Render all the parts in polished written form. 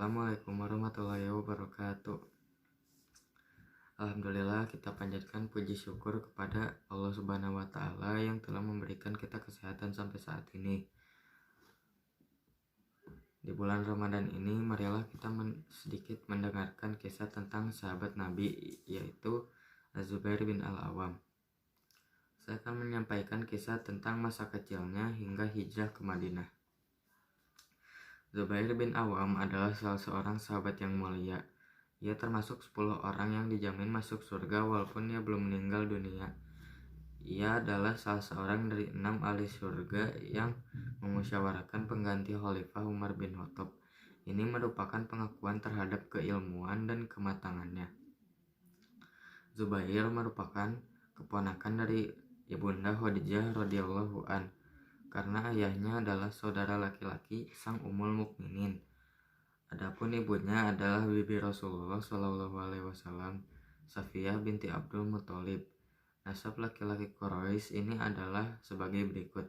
Assalamualaikum warahmatullahi wabarakatuh. Alhamdulillah, kita panjatkan puji syukur kepada Allah Subhanahu wa Ta'ala yang telah memberikan kita kesehatan sampai saat ini. Di bulan Ramadan ini, marilah kita sedikit mendengarkan kisah tentang sahabat Nabi, yaitu Az-Zubair bin Al-Awwam. Saya akan menyampaikan kisah tentang masa kecilnya hingga hijrah ke Madinah. Zubair bin Awwam adalah salah seorang sahabat yang mulia. Ia termasuk 10 orang yang dijamin masuk surga walaupun ia belum meninggal dunia. Ia adalah salah seorang dari 6 ahli surga yang memusyawarahkan pengganti Khalifah Umar bin Khattab. Ini merupakan pengakuan terhadap keilmuan dan kematangannya. Zubair merupakan keponakan dari Ibunda Khadijah radhiyallahu an, karena ayahnya adalah saudara laki-laki sang Ummul Mukminin. Adapun ibunya adalah bibi Rasulullah Shallallahu Alaihi Wasallam, Safiyah binti Abdul Muthalib. Nasab laki-laki Quraisy ini adalah sebagai berikut: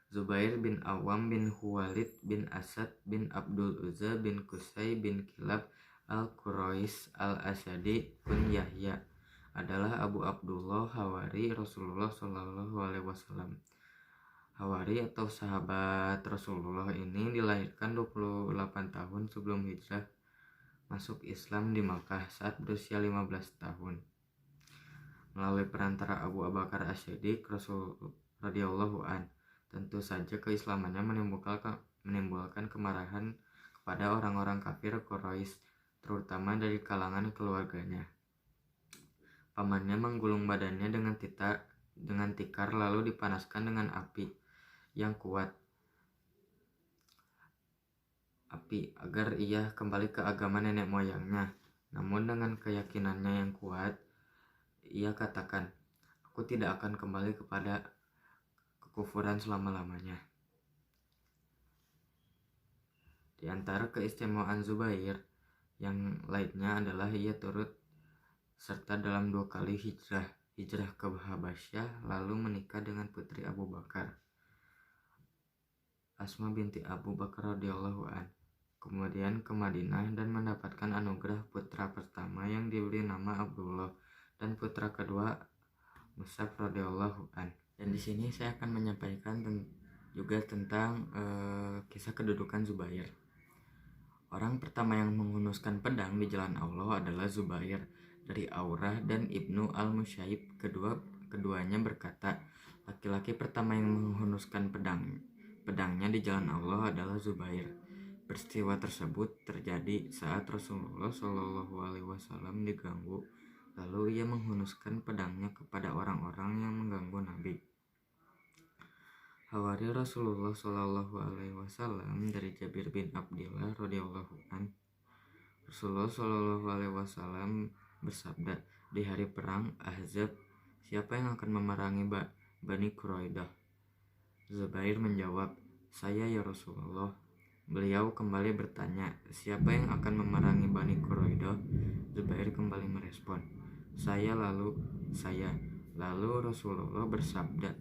Zubair bin Awwam bin Khuwailid bin Asad bin Abdul Uzza bin Qusay bin Kilab al-Quraisy al-Asyadi bin Yahya adalah Abu Abdullah Hawari Rasulullah Shallallahu Alaihi Wasallam. Hawari atau sahabat Rasulullah ini dilahirkan 28 tahun sebelum hijrah masuk Islam di Makkah saat berusia 15 tahun. Melalui perantara Abu Bakar As-Siddiq Rasul radhiyallahu an, tentu saja keislamannya menimbulkan kemarahan kepada orang-orang kafir Quraisy, terutama dari kalangan keluarganya. Pamannya menggulung badannya dengan tikar lalu dipanaskan dengan api yang kuat agar ia kembali ke agama nenek moyangnya. Namun dengan keyakinannya yang kuat, ia katakan, "Aku tidak akan kembali kepada kekufuran selama-lamanya." Di antara keistimewaan Zubair yang lainnya adalah ia turut serta dalam 2 kali hijrah ke Habasyah, lalu menikah dengan putri Abu Bakar, Asma binti Abu Bakar radhiyallahu an, kemudian ke Madinah dan mendapatkan anugerah putra pertama yang diberi nama Abdullah dan putra kedua Mus'ab radhiyallahu an. Dan di sini saya akan menyampaikan juga tentang kisah kedudukan Zubair. Orang pertama yang menghunuskan pedang di jalan Allah adalah Zubair dari Aurah dan Ibnu al-Musayyib. Keduanya berkata, laki-laki pertama yang menghunuskan pedangnya di jalan Allah adalah Zubair. Peristiwa tersebut terjadi saat Rasulullah Shallallahu Alaihi Wasallam diganggu, lalu ia menghunuskan pedangnya kepada orang-orang yang mengganggu Nabi. Hawari Rasulullah Shallallahu Alaihi Wasallam dari Jabir bin Abdillah radhiyallahu an, Rasulullah Shallallahu Alaihi Wasallam bersabda, di hari perang Ahzab, siapa yang akan memerangi Bani Quraidah? Zubair menjawab, saya ya Rasulullah. Beliau kembali bertanya, siapa yang akan memerangi Bani Quraidah? Zubair kembali merespon, saya. Lalu Rasulullah bersabda,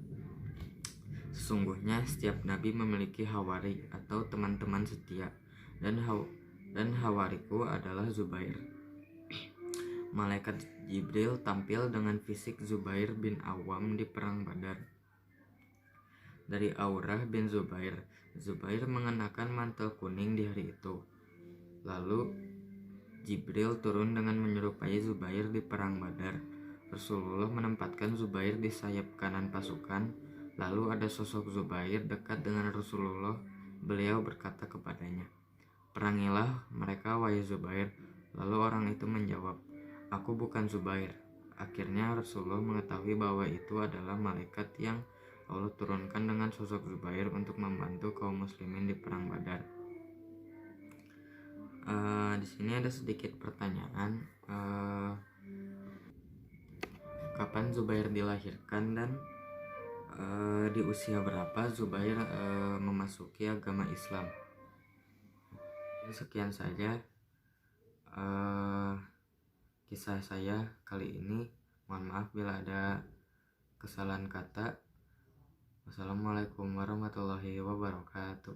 sesungguhnya setiap nabi memiliki hawari atau teman-teman setia, dan hawariku adalah Zubair. Malaikat Jibril tampil dengan fisik Zubair bin Awwam di perang Badar. Dari Aurah bin Zubair mengenakan mantel kuning di hari itu. Lalu Jibril turun dengan menyerupai Zubair di perang Badar. Rasulullah menempatkan Zubair di sayap kanan pasukan. Lalu ada sosok Zubair dekat dengan Rasulullah. Beliau berkata kepadanya, perangilah mereka wahai Zubair. Lalu orang itu menjawab, aku bukan Zubair. Akhirnya Rasulullah mengetahui bahwa itu adalah malaikat yang Allah turunkan dengan sosok Zubair untuk membantu kaum muslimin di perang Badar. Di sini ada sedikit pertanyaan, kapan Zubair dilahirkan dan di usia berapa Zubair memasuki agama Islam. Sekian saja kisah saya kali ini. Mohon maaf bila ada kesalahan kata. Wassalamualaikum warahmatullahi wabarakatuh.